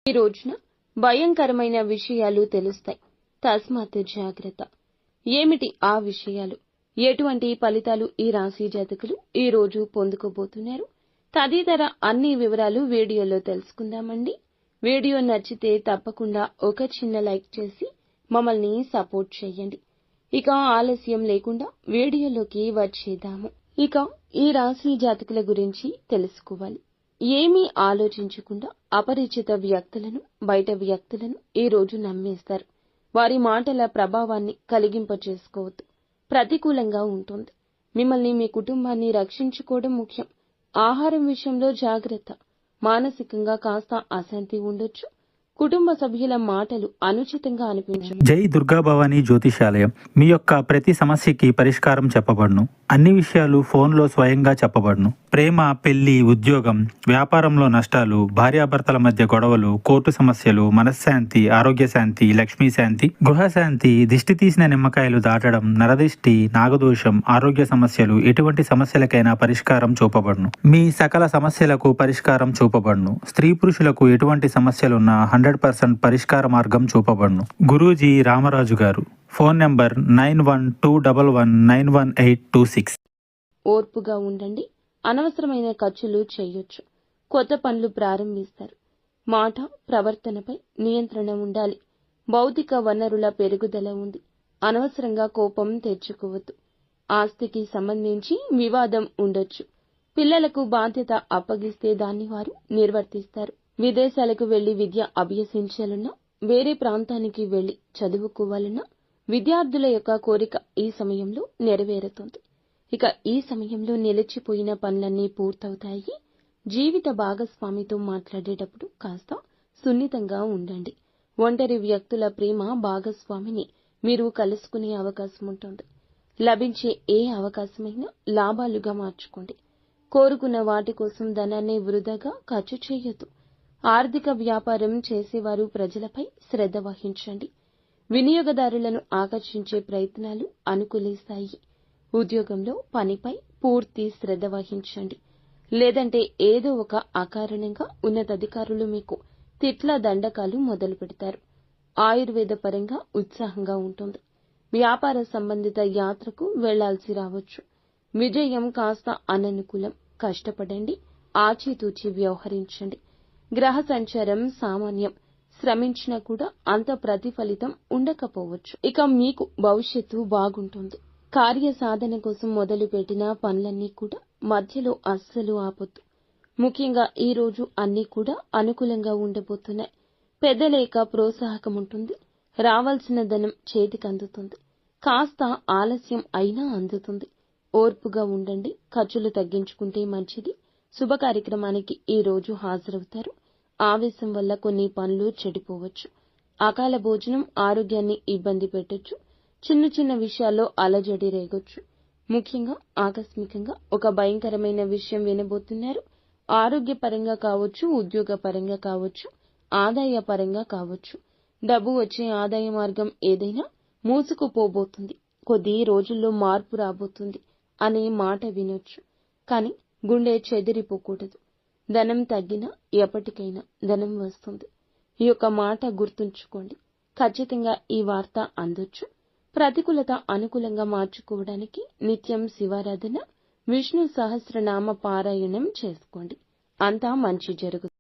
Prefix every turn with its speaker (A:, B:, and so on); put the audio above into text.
A: ఈ రోజున భయంకరమైన విషయాలు తెలుస్తాయి. తస్మాత్ జాగ్రత్త. ఏమిటి ఆ విషయాలు? ఎటువంటి ఫలితాలు ఈ రాశి జాతకులు ఈ రోజు పొందుకోబోతున్నారు? తదితర అన్ని వివరాలు వీడియోలో తెలుసుకుందామండి. వీడియో నచ్చితే తప్పకుండా ఒక చిన్న లైక్ చేసి మమ్మల్ని సపోర్ట్ చేయండి. ఇక ఆలస్యం లేకుండా వీడియోలోకి వచ్చేద్దాము. ఇక ఈ రాశి జాతకుల గురించి తెలుసుకోవాలి. ఏమీ ఆలోచించకుండా అపరిచిత వ్యక్తులను, బయట వ్యక్తులను ఈ రోజు నమ్మేస్తారు. వారి మాటల ప్రభావాన్ని కలిగింపచేసుకోవద్దు. ప్రతికూలంగా ఉంటుంది. మిమ్మల్ని, మీ కుటుంబాన్ని రక్షించుకోవడం ముఖ్యం. ఆహారం విషయంలో జాగ్రత్త. మానసికంగా కాస్త అశాంతి ఉండొచ్చు. కుటుంబ సభ్యుల మాటలు అనుచితంగా అనిపించవు.
B: జై దుర్గా భవానీ జ్యోతిషాలయం. మీ యొక్క ప్రతి సమస్యకి పరిష్కారం చెప్పబడును. అన్ని విషయాలు ఫోన్లో స్వయంగా చెప్పబడును. ప్రేమ, పెళ్లి, ఉద్యోగం, వ్యాపారంలో నష్టాలు, భార్యాభర్తల మధ్య గొడవలు, కోర్టు సమస్యలు, మనశ్శాంతి, ఆరోగ్య శాంతి, లక్ష్మీ శాంతి, గృహశాంతి, దిష్టి తీసిన నిమ్మకాయలు దాటడం, నరదిష్టి, నాగదోషం, ఆరోగ్య సమస్యలు, ఎటువంటి సమస్యలకైనా పరిష్కారం చూపబడును. మీ సకల సమస్యలకు పరిష్కారం చూపబడును. స్త్రీ పురుషులకు ఎటువంటి సమస్యలున్నా 100% పరిష్కార మార్గం చూపబడును. గురూజీ రామరాజు గారు. Phone number 9121191826.
A: ఓర్పుగా ఉండండి. అనవసరమైన ఖర్చులు చేయొచ్చు. కొత్త పనులు ప్రారంభిస్తారు. మాట, ప్రవర్తనపై నియంత్రణ ఉండాలి. భౌతిక వనరుల పెరుగుదల ఉంది. అనవసరంగా కోపం తెచ్చుకోవద్దు. ఆస్తికి సంబంధించి వివాదం ఉండొచ్చు. పిల్లలకు బాధ్యత అప్పగిస్తే దాన్ని వారు నిర్వర్తిస్తారు. విదేశాలకు వెళ్లి విద్య అభ్యసించాలన్నా, వేరే ప్రాంతానికి వెళ్లి చదువుకోవాలన్నా విద్యార్థుల యొక్క కోరిక ఈ సమయంలో నెరవేరుతుంది. ఇక ఈ సమయంలో నిలిచిపోయిన పనులన్నీ పూర్తవుతాయి. జీవిత భాగస్వామితో మాట్లాడేటప్పుడు కాస్త సున్నితంగా ఉండండి. ఒంటరి వ్యక్తుల ప్రేమ భాగస్వామిని మీరు కలుసుకునే అవకాశం ఉంటుంది. లభించే ఏ అవకాశమైనా లాభాలుగా మార్చుకోండి. కోరుకున్న వాటి కోసం ధనాన్ని వృధాగా ఖర్చు చేయొద్దు. ఆర్థిక వ్యాపారం చేసేవారు ప్రజలపై శ్రద్ధ వహించండి. వినియోగదారులను ఆకర్షించే ప్రయత్నాలు అనుకూలిస్తాయి. ఉద్యోగంలో పనిపై పూర్తి శ్రద్ధ వహించండి. లేదంటే ఏదో ఒక అకారణంగా ఉన్నతాధికారులు మీకు తిట్ల దండకాలు మొదలు పెడతారు. ఆయుర్వేద పరంగా ఉత్సాహంగా ఉంటుంది. వ్యాపార సంబంధిత యాత్రకు వెళ్లాల్సి రావచ్చు. విజయం కాస్త అననుకూలం. కష్టపడండి. ఆచితూచి వ్యవహరించండి. గ్రహ సంచారం సామాన్యం. శ్రమించినా కూడా అంత ప్రతిఫలితం ఉండకపోవచ్చు. ఇక మీకు భవిష్యత్తు బాగుంటుంది. కార్య సాధన కోసం మొదలుపెట్టిన పనులన్నీ కూడా మధ్యలో అస్సలు ఆపొద్దు. ముఖ్యంగా ఈ రోజు అన్నీ కూడా అనుకూలంగా ఉండబోతున్నాయి. పెద్దల యొక్క ప్రోత్సాహకం ఉంటుంది. రావాల్సిన ధనం చేతికి అందుతుంది. కాస్త ఆలస్యం అయినా అందుతుంది. ఓర్పుగా ఉండండి. ఖర్చులు తగ్గించుకుంటే మంచిది. శుభ కార్యక్రమానికి ఈ రోజు హాజరవుతారు. ఆవేశం వల్ల కొన్ని పనులు చెడిపోవచ్చు. అకాల భోజనం ఆరోగ్యాన్ని ఇబ్బంది పెట్టొచ్చు. చిన్న చిన్న విషయాల్లో అలజడి రేగొచ్చు. ముఖ్యంగా ఆకస్మికంగా ఒక భయంకరమైన విషయం వినబోతున్నారు. ఆరోగ్యపరంగా కావచ్చు, ఉద్యోగ పరంగా కావచ్చు, ఆదాయ పరంగా కావచ్చు. డబ్బు వచ్చే ఆదాయ మార్గం ఏదైనా మూసుకుపోబోతుంది. కొద్ది రోజుల్లో మార్పు రాబోతుంది అనే మాట వినొచ్చు. కానీ గుండె చెదిరిపోకూడదు. ధనం తగ్గినా ఎప్పటికైనా ధనం వస్తుంది. ఈ యొక్క మాట గుర్తుంచుకోండి. ఖచ్చితంగా ఈ వార్త అందొచ్చు. ప్రతికూలత అనుకూలంగా మార్చుకోవడానికి నిత్యం శివారాధన, విష్ణు సహస్రనామ పారాయణం చేసుకోండి. అంతా మంచి జరుగుతుంది.